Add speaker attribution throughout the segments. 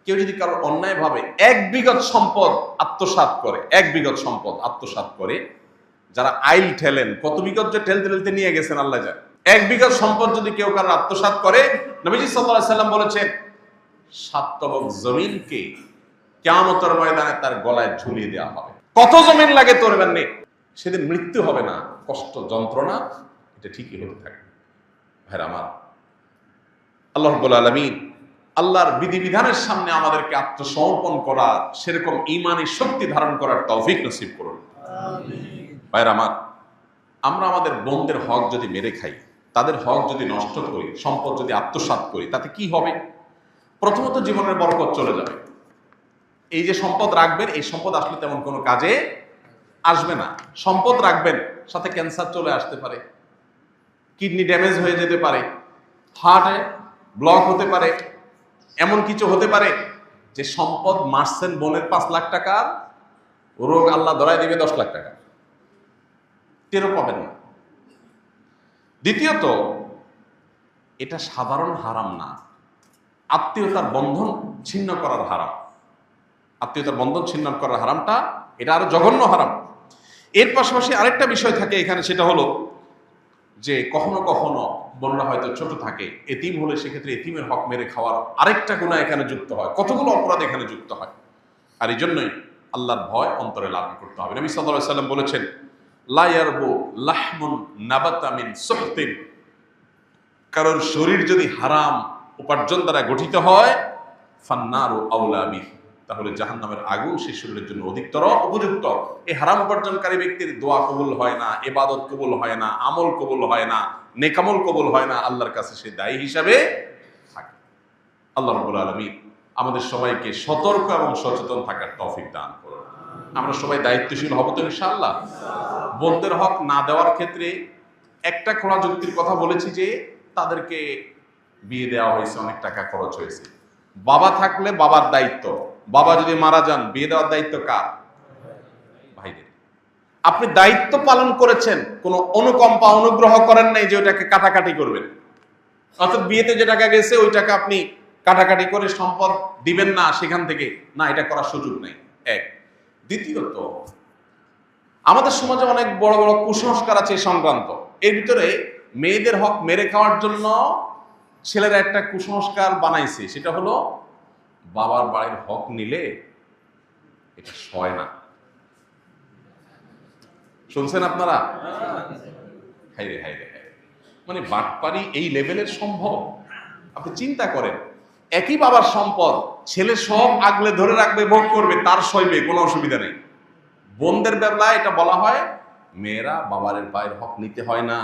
Speaker 1: কেউ যদি কারোর অন্যায় ভাবে 1 বিঘত সম্পদ আত্মসাৎ করে, যারা আইল ঠেলেন, কত বিঘত যে ঠেলতে ঠেলতে নিয়ে গেছেন আল্লাহ জানে। 1 বিঘত সম্পদ যদি কেউ কারোর আত্মসাৎ করে, নবীজি সাল্লাল্লাহু আলাইহি সাল্লাম বলেছেন 7 তবক জমিনকে কিয়ামতের ময়দানে তার গলায় ঝুলিয়ে দেওয়া হবে। কত জমিন লাগে তোর বান্নে, সেদিন মৃত্যু হবে না, কষ্ট যন্ত্রণা এটা ঠিকই হতে থাকে। ভাইরা আমার, আল্লাহ রাব্বুল আলামিন আল্লাহর বিধিবিধানের সামনে আমাদেরকে আত্মসমর্পণ করার, সেরকম ঈমানি শক্তি ধারণ করার তৌফিক নসিব করুন। ভাইরা আমার, আমরা আমাদের বোনদের হক যদি মেরে খাই, তাদের হক যদি নষ্ট করি, সম্পদ যদি আত্মসাৎ করি, তাতে কি হবে? প্রথমত জীবনের বরকত চলে যাবে। এই যে সম্পদ রাখবেন, এই সম্পদ আসলে তেমন কোনো কাজে আসবে না। সম্পদ রাখবেন, সাথে ক্যান্সার চলে আসতে পারে, কিডনি ড্যামেজ হয়ে যেতে পারে, হার্টে ব্লক হতে পারে, এমন কিছু হতে পারে যে সম্পদ মারছেন বোনের 5 লাখ টাকার রোগ আল্লাহ ধরায় দিবে 10 লাখ টাকা, টেরও পাবেন না। দ্বিতীয়ত, এটা সাধারণ হারাম না, আত্মীয়তার বন্ধন ছিন্ন করার হারাম। আত্মীয়তার বন্ধন ছিন্ন করার হারামটা এটা আরো জঘন্য হারাম। এর পাশাপাশি আরেকটা বিষয় থাকে এখানে, সেটা হলো যে কখনো কখনো বোনরা হয়তো ছোট থাকে, এতিম হলে সেক্ষেত্রে এতিমের হক মেরে খাওয়ার আরেকটা গুনাহ এখানে যুক্ত হয়, কতগুলো অপরাধ এখানে যুক্ত হয়। আর এই জন্যই আল্লাহর ভয় অন্তরে লালন করতে হবে। নবী সাল্লাল্লাহু আলাইহি সাল্লাম বলেছেন, লা ইয়ারবু লাহমুন নাবাতা মিন সুহতিন, কারোর শরীর যদি হারাম উপার্জন দ্বারা গঠিত হয়, ফান্নারু আউলা বিহি, তাহলে জাহান্নামের আগুন সেই শরীরের জন্য অধিকতর উপযুক্ত। এই হারাম উপার্জনকারী ব্যক্তির দোয়া কবুল হয় না, ইবাদত কবুল হয় না, আমল কবুল হয় না, নেকামল কবুল হয় না, আল্লাহর কাছে সে দায়ী হিসাবে থাকে। আল্লাহ রাব্বুল আলামিন আমাদের সবাইকে সতর্ক এবং সচেতন থাকার তৌফিক দান করুন। আমরা সবাই দায়িত্বশীল হব তো ইনশাআল্লাহ। বোনদের হক না দেওয়ার ক্ষেত্রে একটা খোলা যুক্তির কথা বলেছি যে তাদেরকে বিয়ে দেওয়া হয়েছে, অনেক টাকা খরচ হয়েছে। বাবা থাকলে বাবার দায়িত্ব, বাবা যদি মারা যান বিয়ে দেওয়ার দায়িত্ব কার? ভাইদের। আপনি দায়িত্ব পালন করেছেন, কোনো অনুকম্পা অনুগ্রহ করেন নাই যে ওইটাকে কাটাকাটি করবেন, অর্থাৎ বিয়েতে যে টাকা গেছে ওই টাকা আপনি কাটাকাটি করে সম্পদ দিবেন না সেখান থেকে, না, এটা করার সুযোগ নেই। এক। দ্বিতীয়ত, আমাদের সমাজে অনেক বড় বড় কুসংস্কার আছে সংক্রান্ত। এর ভিতরে মেয়েদের হক মেরে খাওয়ার জন্য ছেলেরা একটা কুসংস্কার বানাইছে, সেটা হলো বাবার বাড়ির হক নিলে এটা সয় না। শুনছেন আপনারা? হাইরে হাইরে হাইরে, মানে বাটপারি এই লেভেলের সম্ভব? আপনি চিন্তা করেন, একই বাবার সম্পদ, ছেলে সব আগলে ধরে রাখবে, ভোগ করবে, তার সইবে, কোনো অসুবিধা নেই। বোনদের বেলায় এটা বলা হয় মেয়েরা বাবার ভাইয়ের হক নিতে হয় না,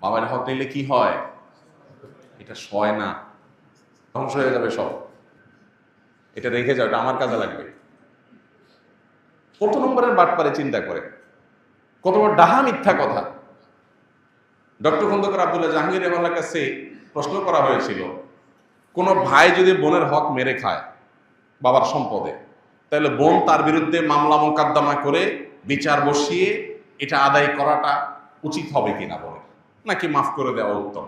Speaker 1: বাবার হক নিলে কি হয়? এটা সয় না, ধ্বংস হয়ে যাবে সব, এটা রেখে যাও, এটা আমার কাজে লাগবে। কত নম্বরের বাটপারে চিন্তা করে, কত বড় ডাহা মিথ্যা কথা। ডক্টর খন্দকার আব্দুল্লাহ জাহাঙ্গীর রহমানের কাছে প্রশ্ন করা হয়েছিল, কোন ভাই যদি বোনের হক মেরে খায় বাবার সম্পদে, তাহলে বোন তার বিরুদ্ধে মামলা মোকদ্দমা করে বিচার বসিয়ে এটা আদায় করাটা উচিত হবে কিনা বলে, নাকি মাফ করে দেওয়া উত্তম?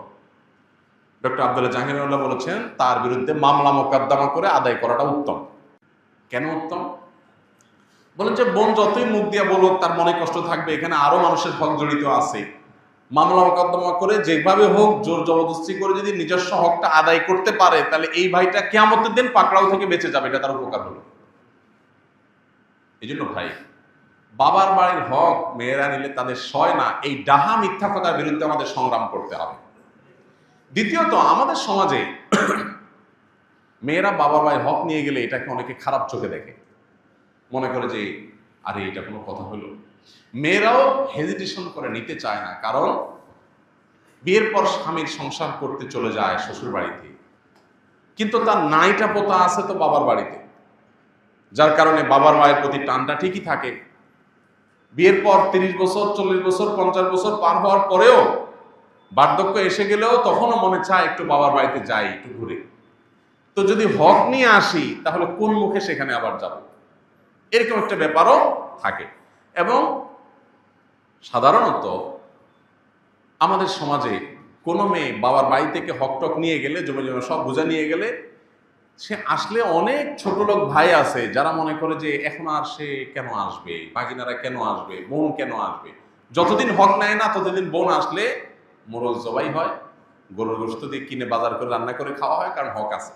Speaker 1: ডক্টর আব্দুল্লাহ জাহাঙ্গীর রহমাল্লাহ বলেছেন তার বিরুদ্ধে মামলা মোকদ্দমা করে আদায় করাটা উত্তম। কেন উত্তম? বলেন যে বোন যতই মুখ দিয়া বলুক তার মনে কষ্ট থাকবে, এখানে আরো মানুষের হক জড়িত আছে। মামলা মোকদ্দমা করে যেভাবে হোক জোর জবরদস্তি করে যদি নিজস্ব হকটা আদায় করতে পারে, তাহলে এই ভাইটা কিয়ামতের দিন পাকড়াও থেকে বেঁচে যাবে, এটা তার উপকার হলো। এই জন্য ভাই, বাবার বাড়ির হক মেয়েরা নিলে তাদের সয় না, এই ডাহা মিথ্যা কথার বিরুদ্ধে আমাদের সংগ্রাম করতে হবে। দ্বিতীয়ত, আমাদের সমাজে মেয়েরা বাবার বাড়ির হক নিয়ে গেলে এটাকে অনেকে খারাপ চোখে দেখে, মনে করে যে আরে এটা কোনো কথা হলো। মেয়েরাও হেজিটেশন করে নিতে চায় না, কারণ বিয়ের পর স্বামীর সংসার করতে চলে যায় শ্বশুর বাড়িতে, কিন্তু তার নাইটা পোতা আছে তো বাবার বাড়িতে, যার কারণে বাবার মায়ের প্রতি টানটা ঠিকই থাকে। বিয়ের পর 30 বছর 40 বছর 50 বছর পার হওয়ার পরেও, বার্ধক্য এসে গেলেও তখনও মনে চায় একটু বাবার বাড়িতে যাই, একটু ঘুরে। তো যদি হক নিয়ে আসি তাহলে কোন মুখে সেখানে আবার যাব, এরকম একটা ব্যাপারও থাকে। এবং সাধারণত আমাদের সমাজে কোনো মেয়ে বাবার বাড়ি থেকে হক টক নিয়ে গেলে, জমি জমা সব বোঝা নিয়ে গেলে, সে আসলে অনেক ছোট লোক ভাই আছে যারা মনে করে যে এখন আর সে কেন আসবে, বাগিনারা কেন আসবে, বোন কেন আসবে। যতদিন হক নেয় না ততদিন বোন আসলে মোরগ জবাই হয়, গরুর গোশত দিয়ে কিনে বাজার করে রান্না করে খাওয়া হয়, কারণ হক আছে।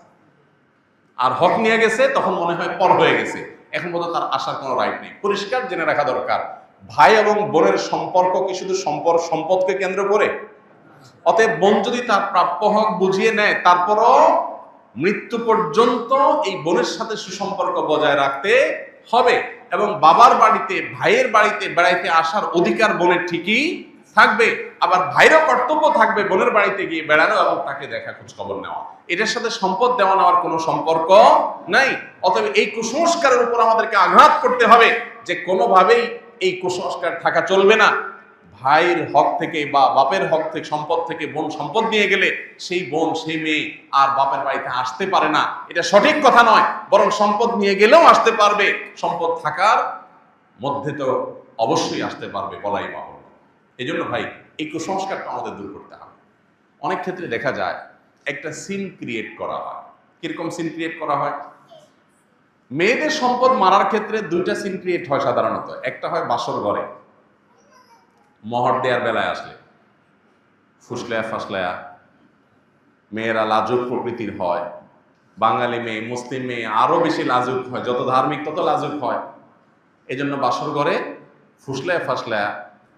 Speaker 1: আর হক নিয়ে গেছে তখন মনে হয় পর হয়ে গেছে, এখন পর্যন্ত তার আসার কোনো রাইট নেই। পরিষ্কার জেনে রাখা দরকার, ভাই এবং বোনের সম্পর্ক কি শুধু সম্পদকে কেন্দ্র করে? অতএব বোন যদি তার প্রাপ্য হক বুঝিয়ে নেয়, তারপরও মৃত্যু পর্যন্ত এই বোনের সাথে সুসম্পর্ক বজায় রাখতে হবে। এবং বাবার বাড়িতে, ভাইয়ের বাড়িতে বেড়াইতে আসার অধিকার বোনের ঠিকই থাকবে। আবার ভাইরও কর্তব্য থাকবে বোনের বাড়িতে গিয়ে বেড়ানো এবং তাকে দেখা, খোঁজ খবর নেওয়া। এটার সাথে সম্পদ দেওয়া নেওয়ার কোনো সম্পর্ক নাই। অতএব এই কুসংস্কারের উপর আমাদেরকে আঘাত করতে হবে যে কোনোভাবেই এই কুসংস্কার থাকা চলবে না। ভাইয়ের হক থেকে বা বাপের হক থেকে, সম্পদ থেকে বোন সম্পদ নিয়ে গেলে সেই বোন, সেই মেয়ে আর বাপের বাড়িতে আসতে পারে না, এটা সঠিক কথা নয়। বরং সম্পদ নিয়ে গেলেও আসতে পারবে, সম্পদ থাকার মধ্যে তো অবশ্যই আসতে পারবে, বলাই বাহুল্য। এই জন্য ভাই এই কুসংস্কারটা আমাদের দূর করতে হবে। অনেক ক্ষেত্রে দেখা যায় একটা সিন ক্রিয়েট করা হয়। কিরকম সিন ক্রিয়েট করা হয়? মেয়েদের সম্পদ মারার ক্ষেত্রে দুইটা সিন ক্রিয়েট হয় সাধারণত। একটা হয় বাসর ঘরে, মহর দেওয়ার বেলায় আসলে ফুসলায়া ফাসলায়া, মেয়েরা লাজুক প্রকৃতির হয়। বাঙালি মেয়ে, মুসলিম মেয়ে আরো বেশি লাজুক হয়, যত ধার্মিক তত লাজুক হয়। এই জন্য বাসর ঘরে ফুসলায়া ফাসলায়া,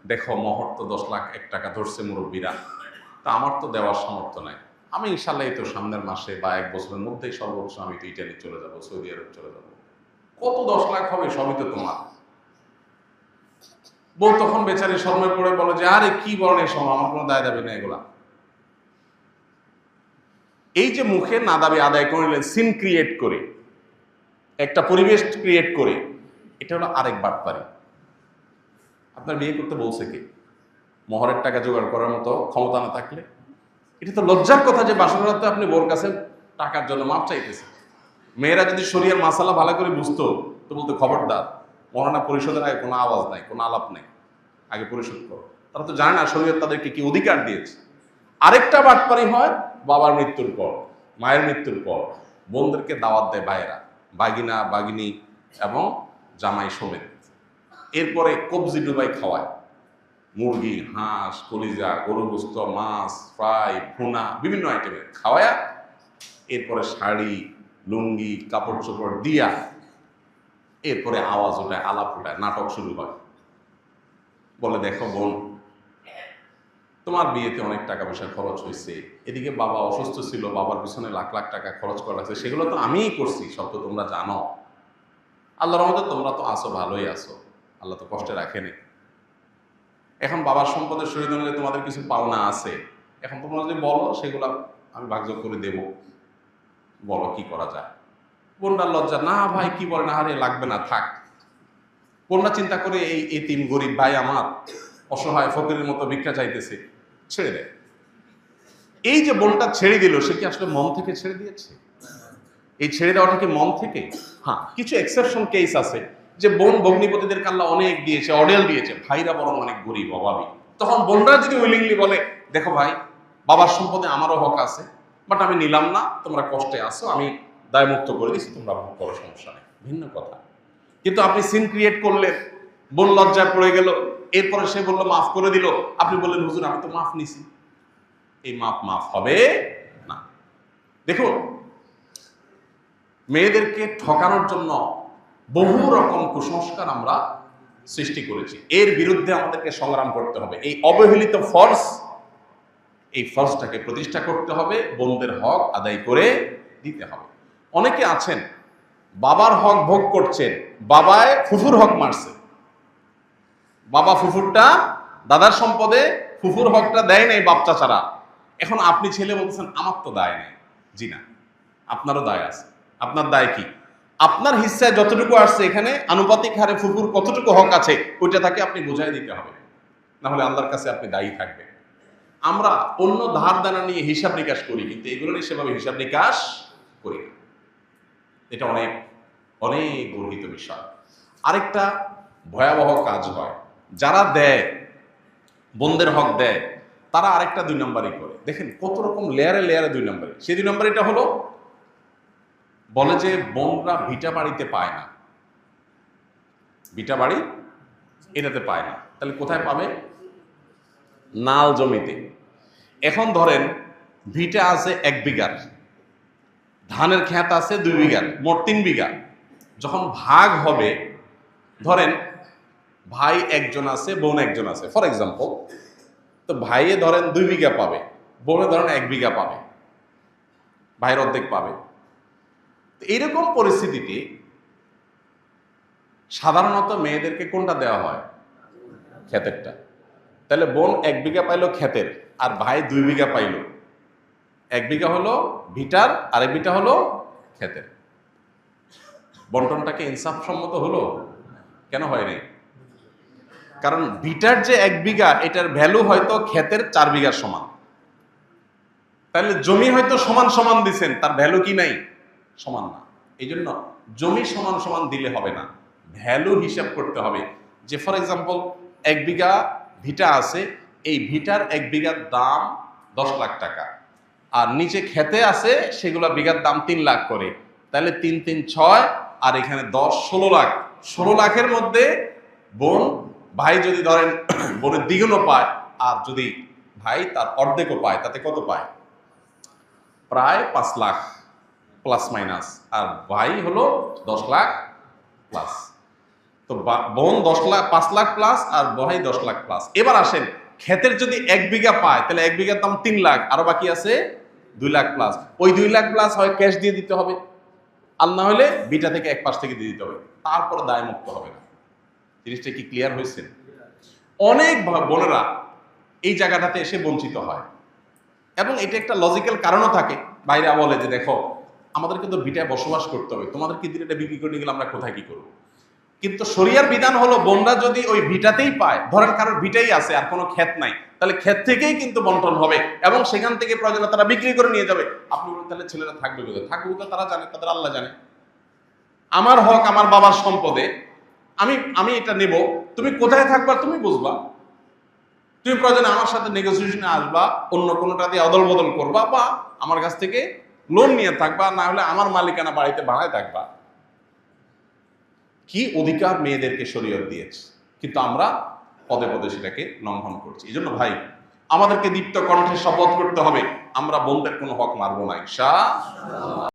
Speaker 1: দেখো মহর তো 10 লাখ 1 টাকা ধরছে মুরব্বীরা, তা আমার তো দেওয়ার সামর্থ্য নাই, আমি ইনশাল্লাহ এই তো সামনের মাসে বা 1 বছরের মধ্যেই সর্বোচ্চ আমি তো ইটালি চলে যাব, সৌদি আরব চলে যাব, কত 10 লাখ হবে, সবই তো তোমার। বউ তখন বেচারি শরমে পড়ে বলে যে আরে কি বলেন এই সময়, আমার কোনো দায় দাবি না এগুলা। এই যে মুখে না দাবি আদায় করে নিলেন, সিন ক্রিয়েট করে, একটা পরিবেশ ক্রিয়েট করে, এটা হলো আরেক বাটপারি। আপনার বিয়ে করতে বলছে কে? মহরের টাকা জোগাড় করার মতো ক্ষমতা না থাকলে এটা তো লজ্জার কথা যে বাসরাতে আপনি বোর কাছে টাকার জন্য মাপ চাইতেছেন। মেয়েরা যদি শরিয়ার মাসালা ভালো করে বুঝতো তো বলতো খবরদার, মহারণা পরিশোধের আগে কোনো আওয়াজ নাই, কোনো আলাপ নাই, আগে পরিশোধ করো। তারা তো জানে না শরীয়ত তাদেরকে কি অধিকার দিয়েছে। আরেকটা বাটপারি হয় বাবার মৃত্যুর পর, মায়ের মৃত্যুর পর বোনদেরকে দাওয়াত দেয় ভাইয়েরা, বাগিনা বাগিনী এবং জামাই সমেত। এরপরে কবজি ডুবাই খাওয়ায়, মুরগি, হাঁস, কলিজা, গরু গোস্ত, মাছ ফ্রাই, ভুনা, বিভিন্ন আইটেমের খাওয়ায়া এরপরে শাড়ি, লুঙ্গি, কাপড় চোপড় দিয়া এরপরে আওয়াজ ওঠায়, আলাপ ওঠায়, নাটক শুরু হয়। বলে দেখো বোন, তোমার বিয়েতে অনেক টাকা পয়সা খরচ হয়েছে, এদিকে বাবা অসুস্থ ছিল, বাবার পিছনে লাখ লাখ টাকা খরচ করা লাগছে, সেগুলো তো আমিই করছি, সব তো তোমরা জানো। আল্লাহর রহমতে তোমরা তো আসো, ভালোই আসো, আল্লাহ তো কষ্টে রাখেনি। এখন বাবার সম্পদের শহীদ অনুযায়ী তোমাদের কিছু পাওনা আছে, এখন তোমরা যদি বলো সেগুলো আমি ভাগযোগ করে দেব, বলো কি করা যায়। বোনটার লজ্জা, না ভাই কি বলে, না হারে লাগবে না থাক। বোনটা চিন্তা করে এই এতিম গরিব ভাই আমার অসহায় ফকিরের মতো ভিক্ষা চাইতেছে, ছেড়ে দেয়। এই যে বোনটা ছেড়ে দিল, সে কি আসলে মন থেকে ছেড়ে দিয়েছে? এই ছেড়ে দেওয়াটা কি মন থেকে? হ্যাঁ, কিছু এক্সেপশন কেস আছে যে বোন ভগ্নিপতিদের কাল্লা অনেক দিয়েছে, অডেল দিয়েছে, ভাইরা বরং অনেক গরিব অভাবী। তখন বোনরা যদি উইলিংলি বলে দেখো ভাই, বাবার সম্পদে আমারও হক আছে, বাট আমি নিলাম না, তোমরা কষ্টে আসো, আমি দায়মুক্ত করে দিচ্ছি, তোমরা ভোগ করো, সমস্যা নেই, ভিন্ন কথা। কিন্তু আপনি সিন ক্রিয়েট করলেন, বোন লজ্জায় পড়ে গেল, এরপরে সে বললো মাফ করে দিল, আপনি বললেন হুজুর আমি তো মাফ নিছি। এই মাফ হবে না। দেখুন, মেয়েদেরকে ঠকানোর জন্য বহু রকম কুসংস্কার আমরা সৃষ্টি করেছি, এর বিরুদ্ধে আমাদেরকে সংগ্রাম করতে হবে। এই অবহেলিত ফরজ, এই ফরজটাকে প্রতিষ্ঠা করতে হবে, বোনদের হক আদায় করে দিতে হবে। অনেকে আছেন বাবার হক ভোগ করছেন, বাবায় ফুফুর হক মারছে, বাবা ফুফুরটা দাদার সম্পদে ফুফুর হকটা দেয় নাই বাপ চাচারা। এখন আপনি ছেলে বলতেছেন আমার তো দায় নেই। জি না, আপনারও দায় আছে। আপনার দায় কি? আপনার হিস্সায় যতটুকু আসছে এখানে আনুপাতিক হারে ফুফুর কতটুকু হক আছে ওইটা তাকে আপনি বুঝাই দিতে হবে, না হলে আল্লাহর কাছে আপনি দায়ী থাকবেন। আমরা অন্য ধার দানা নিয়ে হিসাব নিকাশ করি, কিন্তু এগুলো নিয়ে সেভাবে হিসাব নিকাশ করি না। এটা অনেক অনেক গর্হিত বিষয়। আরেকটা ভয়াবহ কাজ হয়, যারা দেয়, বোনদের হক দেয়, তারা আরেকটা 2 নম্বরই করে। দেখেন কত রকম লেয়ারে লেয়ারে 2 নম্বরই। সেই 2 নম্বর এটা হলো বলে যে বোনরা ভিটা বাড়িতে পায় না, ভিটা বাড়ি এটাতে পায় না, তাহলে কোথায় পাবে? নাল জমিতে। এখন ধরেন ভিটা আছে 1 বিঘার, ধানের ক্ষেত আছে 2 বিঘার, মোট 3 বিঘা। যখন ভাগ হবে, ধরেন ভাই একজন আছে, বোন একজন আছে, ফর এক্সাম্পল, তো ভাইয়ে ধরেন 2 বিঘা পাবে, বোনে ধরেন 1 বিঘা পাবে, ভাইয়ের অর্ধেক পাবে। এইরকম পরিস্থিতিতে সাধারণত মেয়েদেরকে কোনটা দেওয়া হয়? ক্ষেতেরটা। তাহলে বোন 1 বিঘা পাইলো ক্ষেতের, আর ভাই 2 বিঘা পাইলো। 1 বিঘা হলো ভিটার, আর 1 বিঘা হলো ক্ষেতের। বন্টনটাকে ইনসাফসম্মত হলো? কেন হয়নি? কারণ ভিটার যে 1 বিঘা, এটার ভ্যালু হয়তো ক্ষেতের 4 বিঘার সমান। তাহলে জমি হয়তো সমান সমান দিচ্ছেন, তার ভ্যালু কি নাই? সমান না। এই জন্য জমি সমান সমান দিলে হবে না, ভ্যালু হিসাব করতে হবে। যে ফর এক্সাম্পল 1 বিঘা ভিটা আছে, এই ভিটার 1 বিঘার দাম 10 লাখ টাকা, আর নিচে খেতে আছে সেগুলো বিঘার দাম 3 লাখ করে। তাহলে 3 3 6, আর এখানে 10 16 লাখ। 16 লাখের মধ্যে বোন, ভাই যদি ধরেন বোনের দ্বিগুণও পায়, আর যদি ভাই তার অর্ধেকও পায়, তাতে কত পায়? প্রায় 5 লাখ প্লাস মাইনাস, আর ভাই হলো 10 লাখ প্লাস। তো বোন 10 লাখ 5 লাখ প্লাস, আর ভাই 10 লাখ প্লাস। এবার আসেন, ক্ষেতের যদি 1 বিঘা পায়, তাহলে 1 বিঘার দাম 3 লাখ, আরো বাকি আছে 2 লাখ প্লাস। ওই 2 লাখ প্লাস হয় ক্যাশ দিয়ে দিতে হবে, আর না হলে বিটা থেকে এক পাশ থেকে দিয়ে দিতে হবে, তারপর দায় মুক্ত হবে না। জিনিসটা কি ক্লিয়ার হয়েছে? অনেক বোনেরা এই জায়গাটাতে এসে বঞ্চিত হয়, এবং এটা একটা লজিক্যাল কারণও থাকে। বাইরে বলে যে দেখো, আমাদেরকে তো ভিটায় বসবাস করতে হবে, তোমাদেরকে দিলে এটা বিক্রি করে নিয়ে গেলে আমরা কোথায় কি করবো? কিন্তু শরিয়ার বিধান হলো, বোনরা যদি ওই ভিটাতেই পায়, ধরেন কারোর ভিটাই আছে আর কোনো ক্ষেত নাই, তাহলে ক্ষেত থেকেই কিন্তু বন্টন হবে, এবং সেখান থেকে প্রয়োজনে তারা বিক্রি করে নিয়ে যাবে। আপনি বলেন তাহলে ছেলেরা থাকবে কোথায়? থাকবে কোথায় তারা জানে, তাদের আল্লাহ জানে। আমার হক আমার বাবার সম্পদে, আমি এটা নেব, তুমি কোথায় থাকবা তুমি বুঝবা। তুমি প্রয়োজনে আমার সাথে নেগোসিয়েশনে আসবা, অন্য কোনোটা দিয়ে অদল বদল করবা, বা আমার কাছ থেকে লোন নিয়ে থাকবা, না হলে আমার মালিকানা বাড়িতে ভাড়ায় থাকবা। কি অধিকার মেয়েদেরকে শরীয়ত দিয়েছে, কিন্তু আমরা পদে পদে সেটাকে লঙ্ঘন করছি। এই জন্য ভাই, আমাদেরকে দীপ্ত কণ্ঠে শপথ করতে হবে, আমরা বোনদের কোনো হক মারবো না ইনশাআল্লাহ।